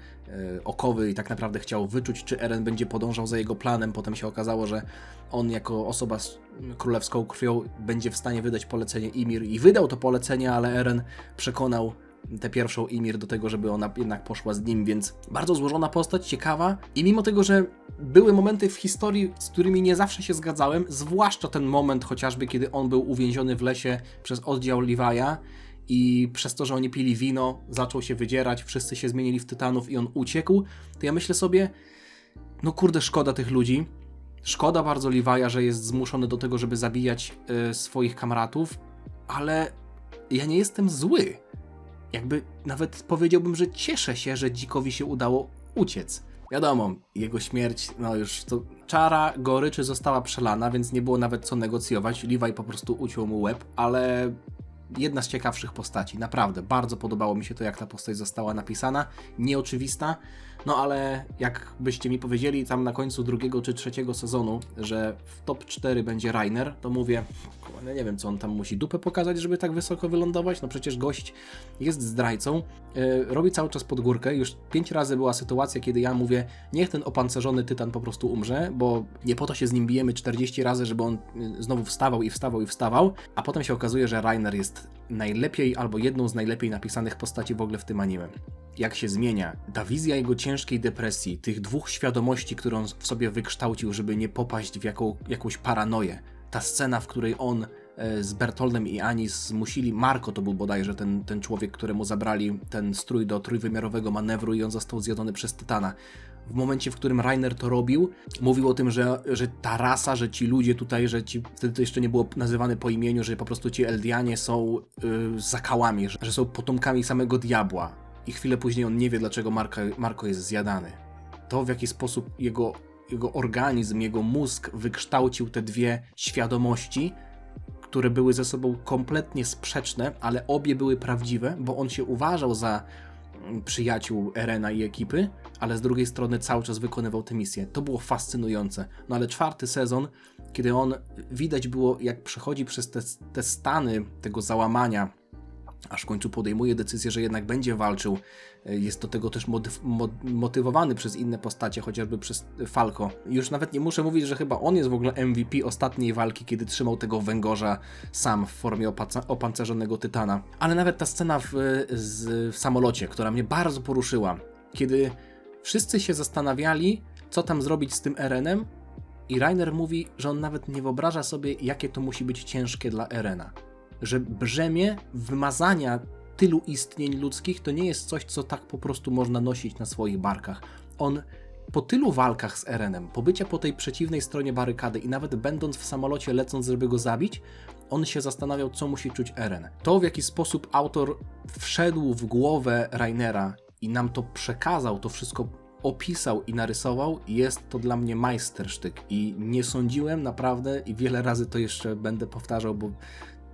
okowy i tak naprawdę chciał wyczuć, czy Eren będzie podążał za jego planem. Potem się okazało, że on jako osoba z królewską krwią będzie w stanie wydać polecenie Ymir i wydał to polecenie, ale Eren przekonał tę pierwszą Ymir do tego, żeby ona jednak poszła z nim, więc bardzo złożona postać, ciekawa i mimo tego, że były momenty w historii, z którymi nie zawsze się zgadzałem, zwłaszcza ten moment chociażby, kiedy on był uwięziony w lesie przez oddział Levi'a i przez to, że oni pili wino, zaczął się wydzierać, wszyscy się zmienili w tytanów i on uciekł, to ja myślę sobie, no kurde, szkoda tych ludzi, szkoda bardzo Levi'a, że jest zmuszony do tego, żeby zabijać swoich kamratów, ale ja nie jestem zły. Jakby nawet powiedziałbym, że cieszę się, że Dzikowi się udało uciec. Wiadomo, jego śmierć, no już to czara goryczy została przelana, więc nie było nawet co negocjować. Levi po prostu uciął mu łeb, ale jedna z ciekawszych postaci, naprawdę. Bardzo podobało mi się to, jak ta postać została napisana. Nieoczywista, no ale jak byście mi powiedzieli tam na końcu 2. czy 3. sezonu, że w top 4 będzie Reiner, to mówię, no nie wiem, co on tam musi dupę pokazać, żeby tak wysoko wylądować. No przecież gość jest zdrajcą, robi cały czas pod górkę. Już 5 razy była sytuacja, kiedy ja mówię, niech ten opancerzony tytan po prostu umrze, bo nie po to się z nim bijemy 40 razy, żeby on znowu wstawał i wstawał i wstawał, a potem się okazuje, że Reiner jest najlepiej albo jedną z najlepiej napisanych postaci w ogóle w tym anime. Jak się zmienia, ta wizja jego ciężkiej depresji, tych dwóch świadomości, które on w sobie wykształcił, żeby nie popaść w jakąś paranoję. Ta scena, w której on z Bertoldem i Anis zmusili, Marco to był bodajże ten człowiek, któremu zabrali ten strój do trójwymiarowego manewru i on został zjedzony przez Tytana. W momencie, w którym Reiner to robił, mówił o tym, że ta rasa, że ci ludzie tutaj, że wtedy to jeszcze nie było nazywane po imieniu, że po prostu ci Eldianie są zakałami, że są potomkami samego diabła. I chwilę później on nie wie, dlaczego Marco jest zjadany. To, w jaki sposób jego organizm, jego mózg wykształcił te dwie świadomości, które były ze sobą kompletnie sprzeczne, ale obie były prawdziwe, bo on się uważał za przyjaciół Erena i ekipy, ale z drugiej strony cały czas wykonywał te misje. To było fascynujące. No ale 4. sezon, kiedy on widać było, jak przechodzi przez te stany tego załamania, aż w końcu podejmuje decyzję, że jednak będzie walczył. Jest do tego też motywowany przez inne postacie, chociażby przez Falco. Już nawet nie muszę mówić, że chyba on jest w ogóle MVP ostatniej walki, kiedy trzymał tego węgorza sam w formie opancerzonego tytana. Ale nawet ta scena w samolocie, która mnie bardzo poruszyła, kiedy wszyscy się zastanawiali, co tam zrobić z tym Erenem, I Reiner mówi, że on nawet nie wyobraża sobie, jakie to musi być ciężkie dla Erena. Że brzemię wymazania tylu istnień ludzkich to nie jest coś, co tak po prostu można nosić na swoich barkach. On po tylu walkach z Erenem, po bycia po tej przeciwnej stronie barykady i nawet będąc w samolocie, lecąc, żeby go zabić, on się zastanawiał, co musi czuć Eren. To, w jaki sposób autor wszedł w głowę Reinera i nam to przekazał, to wszystko opisał i narysował, jest to dla mnie majstersztyk i nie sądziłem naprawdę i wiele razy to jeszcze będę powtarzał, bo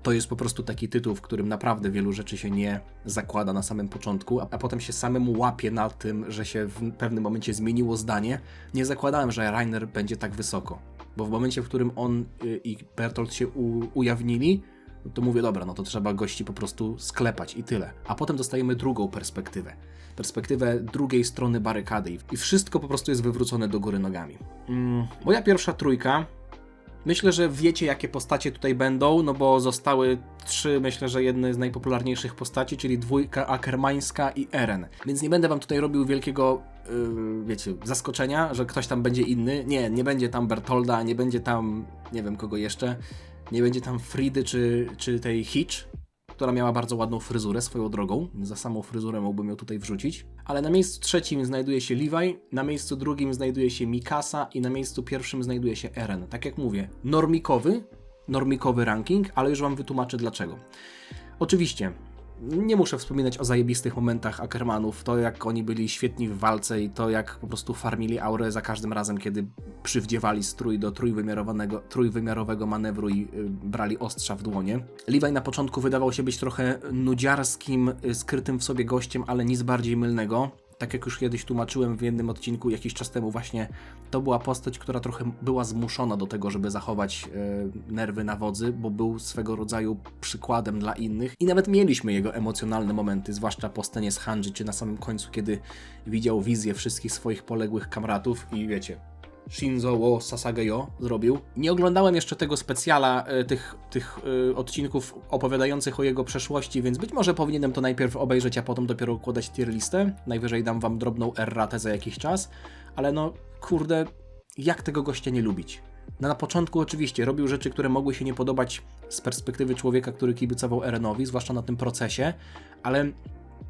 to jest po prostu taki tytuł, w którym naprawdę wielu rzeczy się nie zakłada na samym początku, a potem się samemu łapie na tym, że się w pewnym momencie zmieniło zdanie. Nie zakładałem, że Reiner będzie tak wysoko, bo w momencie, w którym on i Bertolt się ujawnili, no to mówię, dobra, no to trzeba gości po prostu sklepać i tyle. A potem dostajemy drugą perspektywę. Perspektywę drugiej strony barykady i wszystko po prostu jest wywrócone do góry nogami. Moja pierwsza trójka. Myślę, że wiecie, jakie postacie tutaj będą, no bo zostały 3, myślę, że jedne z najpopularniejszych postaci, czyli dwójka Ackermańska i Eren. Więc nie będę wam tutaj robił wielkiego, wiecie, zaskoczenia, że ktoś tam będzie inny. Nie będzie tam Bertolda, nie będzie tam, nie wiem kogo jeszcze, nie będzie tam Fridy czy tej Hitch, która miała bardzo ładną fryzurę swoją drogą. Za samą fryzurę mógłbym ją tutaj wrzucić. Ale na miejscu trzecim znajduje się Levi, na miejscu drugim znajduje się Mikasa i na miejscu pierwszym znajduje się Eren. Tak jak mówię, normikowy ranking, ale już wam wytłumaczę dlaczego. Oczywiście, nie muszę wspominać o zajebistych momentach Ackermanów, to jak oni byli świetni w walce i to jak po prostu farmili aurę za każdym razem, kiedy przywdziewali strój do trójwymiarowego manewru i brali ostrza w dłonie. Levi na początku wydawał się być trochę nudziarskim, skrytym w sobie gościem, ale nic bardziej mylnego. Tak jak już kiedyś tłumaczyłem w jednym odcinku jakiś czas temu, właśnie to była postać, która trochę była zmuszona do tego, żeby zachować nerwy na wodzy, bo był swego rodzaju przykładem dla innych i nawet mieliśmy jego emocjonalne momenty, zwłaszcza po scenie z Hanji, czy na samym końcu, kiedy widział wizję wszystkich swoich poległych kamratów i wiecie, Shinzo wo Sasageyo zrobił. Nie oglądałem jeszcze tego specjala, tych odcinków opowiadających o jego przeszłości, więc być może powinienem to najpierw obejrzeć, a potem dopiero układać tier listę. Najwyżej dam wam drobną erratę za jakiś czas, ale no kurde, jak tego gościa nie lubić? No, na początku oczywiście robił rzeczy, które mogły się nie podobać z perspektywy człowieka, który kibicował Erenowi, zwłaszcza na tym procesie, ale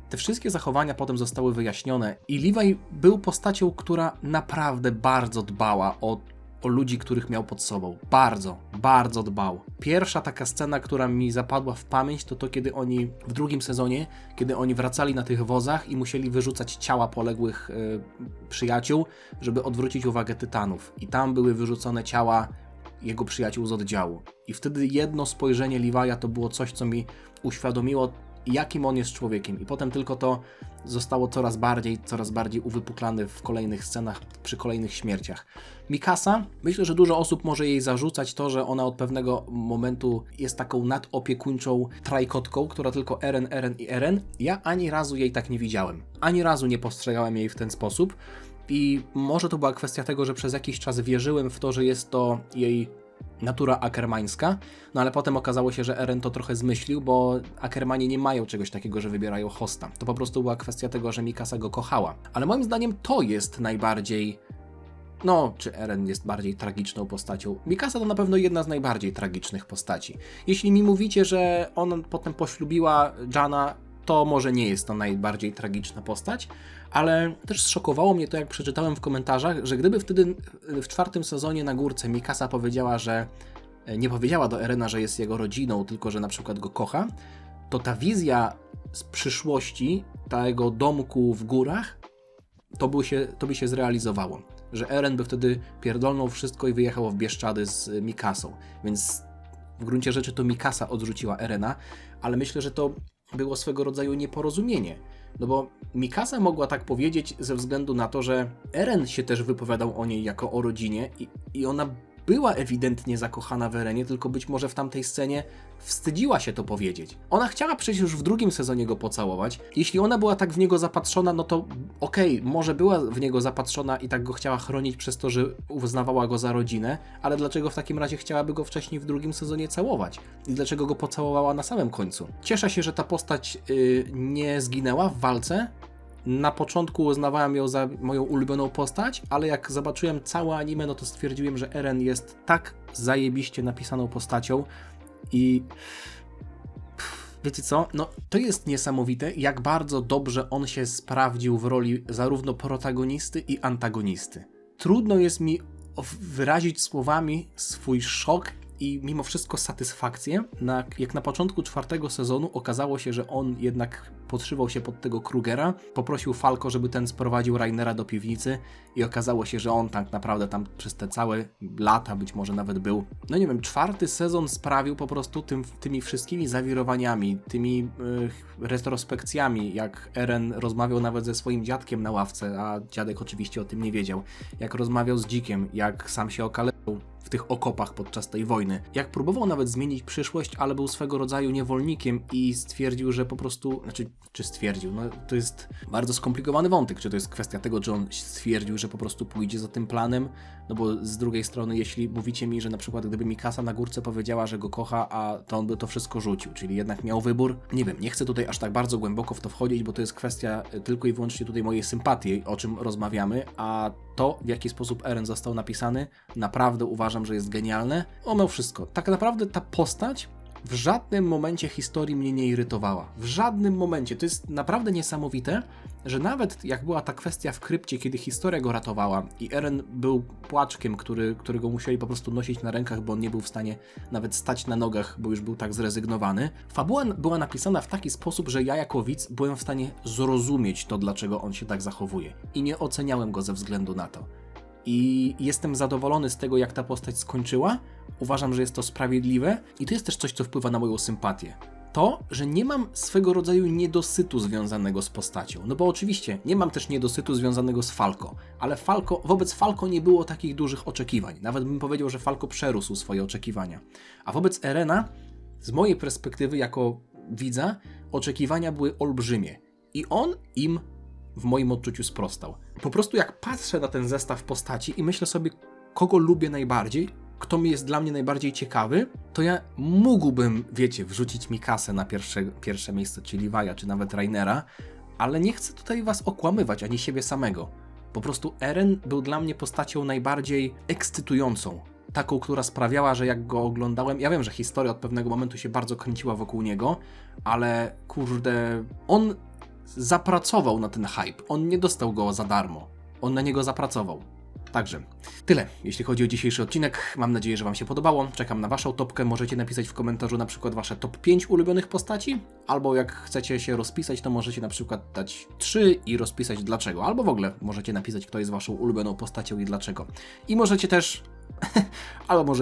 te wszystkie zachowania potem zostały wyjaśnione i Levi był postacią, która naprawdę bardzo dbała o ludzi, których miał pod sobą. Bardzo dbał. Pierwsza taka scena, która mi zapadła w pamięć, to kiedy oni w drugim sezonie, kiedy oni wracali na tych wozach i musieli wyrzucać ciała poległych przyjaciół, żeby odwrócić uwagę Tytanów. I tam były wyrzucone ciała jego przyjaciół z oddziału. I wtedy jedno spojrzenie Levi'a to było coś, co mi uświadomiło, jakim on jest człowiekiem. I potem tylko to zostało coraz bardziej uwypuklane w kolejnych scenach, przy kolejnych śmierciach. Mikasa, myślę, że dużo osób może jej zarzucać to, że ona od pewnego momentu jest taką nadopiekuńczą trajkotką, która tylko Eren. Ja ani razu jej tak nie widziałem. Ani razu nie postrzegałem jej w ten sposób. I może to była kwestia tego, że przez jakiś czas wierzyłem w to, że jest to jej natura ackermańska, no ale potem okazało się, że Eren to trochę zmyślił, bo Ackermani nie mają czegoś takiego, że wybierają hosta. To po prostu była kwestia tego, że Mikasa go kochała. Ale moim zdaniem to jest najbardziej... No, czy Eren jest bardziej tragiczną postacią? Mikasa to na pewno jedna z najbardziej tragicznych postaci. Jeśli mi mówicie, że ona potem poślubiła Jana, to może nie jest to najbardziej tragiczna postać, ale też zszokowało mnie to, jak przeczytałem w komentarzach, że gdyby wtedy w 4. sezonie na górce Mikasa powiedziała, że nie powiedziała do Erena, że jest jego rodziną, tylko że na przykład go kocha, to ta wizja z przyszłości, tego domku w górach, to by się zrealizowało. Że Eren by wtedy pierdolnął wszystko i wyjechał w Bieszczady z Mikasą. Więc w gruncie rzeczy to Mikasa odrzuciła Erena, ale myślę, że to było swego rodzaju nieporozumienie. No bo Mikasa mogła tak powiedzieć ze względu na to, że Eren się też wypowiadał o niej jako o rodzinie i ona była ewidentnie zakochana w Erenie, tylko być może w tamtej scenie wstydziła się to powiedzieć. Ona chciała przecież już w 2. sezonie go pocałować. Jeśli ona była tak w niego zapatrzona, no to okej, może była w niego zapatrzona i tak go chciała chronić przez to, że uznawała go za rodzinę, ale dlaczego w takim razie chciałaby go wcześniej w 2. sezonie całować? I dlaczego go pocałowała na samym końcu? Cieszę się, że ta postać nie zginęła w walce, na początku uznawałem ją za moją ulubioną postać, ale jak zobaczyłem całe anime, no to stwierdziłem, że Eren jest tak zajebiście napisaną postacią i wiecie co? No to jest niesamowite, jak bardzo dobrze on się sprawdził w roli zarówno protagonisty i antagonisty. Trudno jest mi wyrazić słowami swój szok i mimo wszystko satysfakcję, jak na początku 4. sezonu okazało się, że on jednak podszywał się pod tego Krugera, poprosił Falco, żeby ten sprowadził Rainera do piwnicy i okazało się, że on tak naprawdę tam przez te całe lata być może nawet był. No nie wiem, 4. sezon sprawił po prostu tymi wszystkimi zawirowaniami, tymi retrospekcjami, jak Eren rozmawiał nawet ze swoim dziadkiem na ławce, a dziadek oczywiście o tym nie wiedział, jak rozmawiał z Dzikiem, jak sam się okaleczył w tych okopach podczas tej wojny. Jak próbował nawet zmienić przyszłość, ale był swego rodzaju niewolnikiem i stwierdził, że po prostu, czy stwierdził, no to jest bardzo skomplikowany wątek, czy to jest kwestia tego, że on stwierdził, że po prostu pójdzie za tym planem, no bo z drugiej strony, jeśli mówicie mi, że na przykład gdyby Mikasa na górce powiedziała, że go kocha, a to on by to wszystko rzucił, czyli jednak miał wybór, nie wiem, nie chcę tutaj aż tak bardzo głęboko w to wchodzić, bo to jest kwestia tylko i wyłącznie tutaj mojej sympatii, o czym rozmawiamy, a to, w jaki sposób Eren został napisany, naprawdę uważam, że jest genialne. On miał wszystko. Tak naprawdę ta postać w żadnym momencie historii mnie nie irytowała. W żadnym momencie. To jest naprawdę niesamowite, że nawet jak była ta kwestia w krypcie, kiedy historia go ratowała i Eren był płaczkiem, którego musieli po prostu nosić na rękach, bo on nie był w stanie nawet stać na nogach, bo już był tak zrezygnowany. Fabuła była napisana w taki sposób, że ja jako widz byłem w stanie zrozumieć to, dlaczego on się tak zachowuje. I nie oceniałem go ze względu na to. I jestem zadowolony z tego, jak ta postać skończyła. Uważam, że jest to sprawiedliwe i to jest też coś, co wpływa na moją sympatię. To, że nie mam swego rodzaju niedosytu związanego z postacią. No bo oczywiście nie mam też niedosytu związanego z Falco, ale wobec Falco nie było takich dużych oczekiwań. Nawet bym powiedział, że Falco przerósł swoje oczekiwania. A wobec Erena, z mojej perspektywy jako widza, oczekiwania były olbrzymie. I on im w moim odczuciu sprostał. Po prostu jak patrzę na ten zestaw postaci i myślę sobie, kogo lubię najbardziej, kto mi jest dla mnie najbardziej ciekawy, to ja mógłbym, wiecie, wrzucić Mikasę na pierwsze miejsce, czyli Levi'a, czy nawet Rainera, ale nie chcę tutaj was okłamywać, ani siebie samego. Po prostu Eren był dla mnie postacią najbardziej ekscytującą. Taką, która sprawiała, że jak go oglądałem, ja wiem, że historia od pewnego momentu się bardzo kręciła wokół niego, ale kurde, on zapracował na ten hype. On nie dostał go za darmo. On na niego zapracował. Także tyle, jeśli chodzi o dzisiejszy odcinek. Mam nadzieję, że wam się podobało. Czekam na waszą topkę. Możecie napisać w komentarzu na przykład wasze top 5 ulubionych postaci, albo jak chcecie się rozpisać, to możecie na przykład dać 3 i rozpisać dlaczego. Albo w ogóle możecie napisać, kto jest waszą ulubioną postacią i dlaczego. I możecie też albo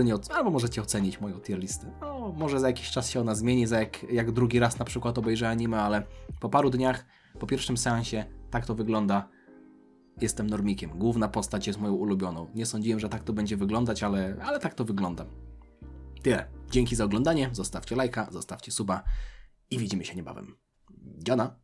możecie ocenić moją tier listę. No, może za jakiś czas się ona zmieni, jak drugi raz na przykład obejrzę anime, ale po paru dniach, po pierwszym seansie, tak to wygląda. Jestem normikiem. Główna postać jest moją ulubioną. Nie sądziłem, że tak to będzie wyglądać, ale tak to wygląda. Tyle. Dzięki za oglądanie. Zostawcie lajka, zostawcie suba i widzimy się niebawem. Dziana!